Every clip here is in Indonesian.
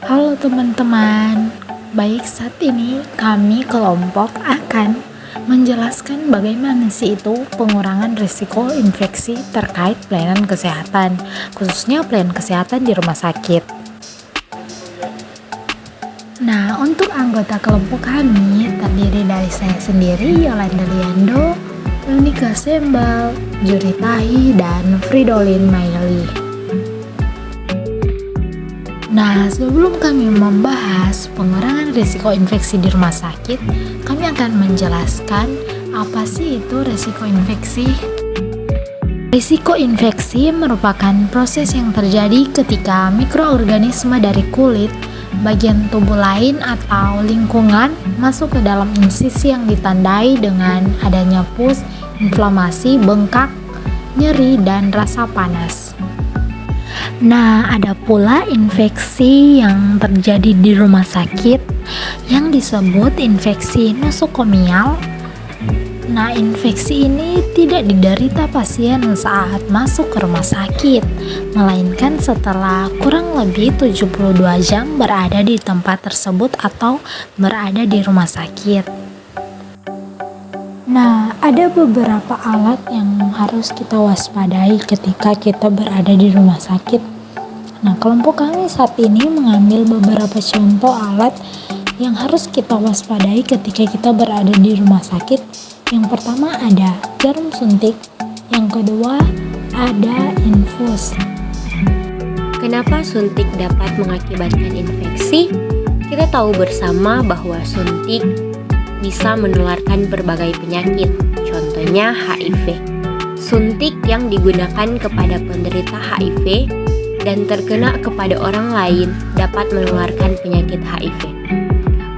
Halo teman-teman, baik saat ini kami kelompok akan menjelaskan bagaimana sih itu pengurangan risiko infeksi terkait pelayanan kesehatan, khususnya pelayanan kesehatan di rumah sakit. Nah, untuk anggota kelompok kami terdiri dari saya sendiri, Yolanda Liando, Leonika Sembal, Juri Tahi, dan Fridolin Maili. Nah, sebelum kami membahas pengurangan risiko infeksi di rumah sakit, kami akan menjelaskan apa sih itu risiko infeksi. Risiko infeksi merupakan proses yang terjadi ketika mikroorganisme dari kulit, bagian tubuh lain atau lingkungan masuk ke dalam insisi yang ditandai dengan adanya pus, inflamasi, bengkak, nyeri, dan rasa panas. Nah, ada pula infeksi yang terjadi di rumah sakit yang disebut infeksi nosokomial. Nah, infeksi ini tidak diderita pasien saat masuk ke rumah sakit, melainkan setelah kurang lebih 72 jam berada di tempat tersebut atau berada di rumah sakit. Nah, ada beberapa alat yang harus kita waspadai ketika kita berada di rumah sakit. Nah, kelompok kami saat ini mengambil beberapa contoh alat yang harus kita waspadai ketika kita berada di rumah sakit. Yang pertama ada jarum suntik, yang kedua ada infus. Kenapa suntik dapat mengakibatkan infeksi? Kita tahu bersama bahwa suntik bisa menularkan berbagai penyakit, contohnya HIV. Suntik yang digunakan kepada penderita HIV dan terkena kepada orang lain dapat menularkan penyakit HIV.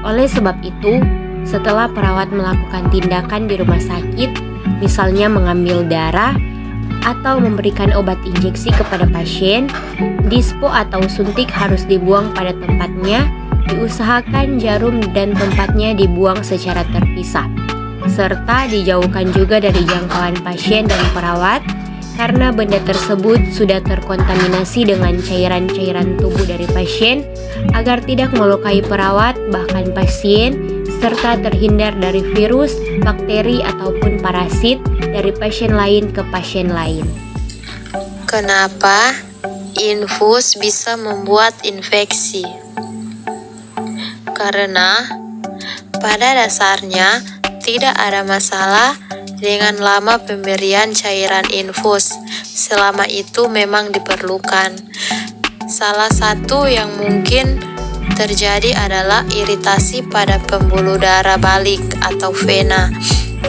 Oleh sebab itu, setelah perawat melakukan tindakan di rumah sakit, misalnya mengambil darah atau memberikan obat injeksi kepada pasien, dispo atau suntik harus dibuang pada tempatnya. Diusahakan jarum dan tempatnya dibuang secara terpisah, serta dijauhkan juga dari jangkauan pasien dan perawat karena benda tersebut sudah terkontaminasi dengan cairan-cairan tubuh dari pasien agar tidak melukai perawat bahkan pasien, serta terhindar dari virus, bakteri ataupun parasit dari pasien lain ke pasien lain. Kenapa infus bisa membuat infeksi? Karena pada dasarnya tidak ada masalah dengan lama pemberian cairan infus selama itu memang diperlukan. Salah satu yang mungkin terjadi adalah iritasi pada pembuluh darah balik atau vena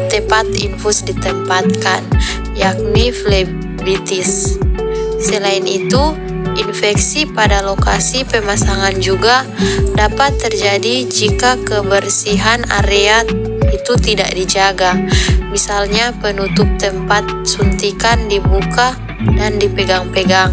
tempat infus ditempatkan, yakni flebitis. Selain itu, infeksi pada lokasi pemasangan juga dapat terjadi jika kebersihan area itu tidak dijaga. Misalnya penutup tempat suntikan dibuka dan dipegang-pegang.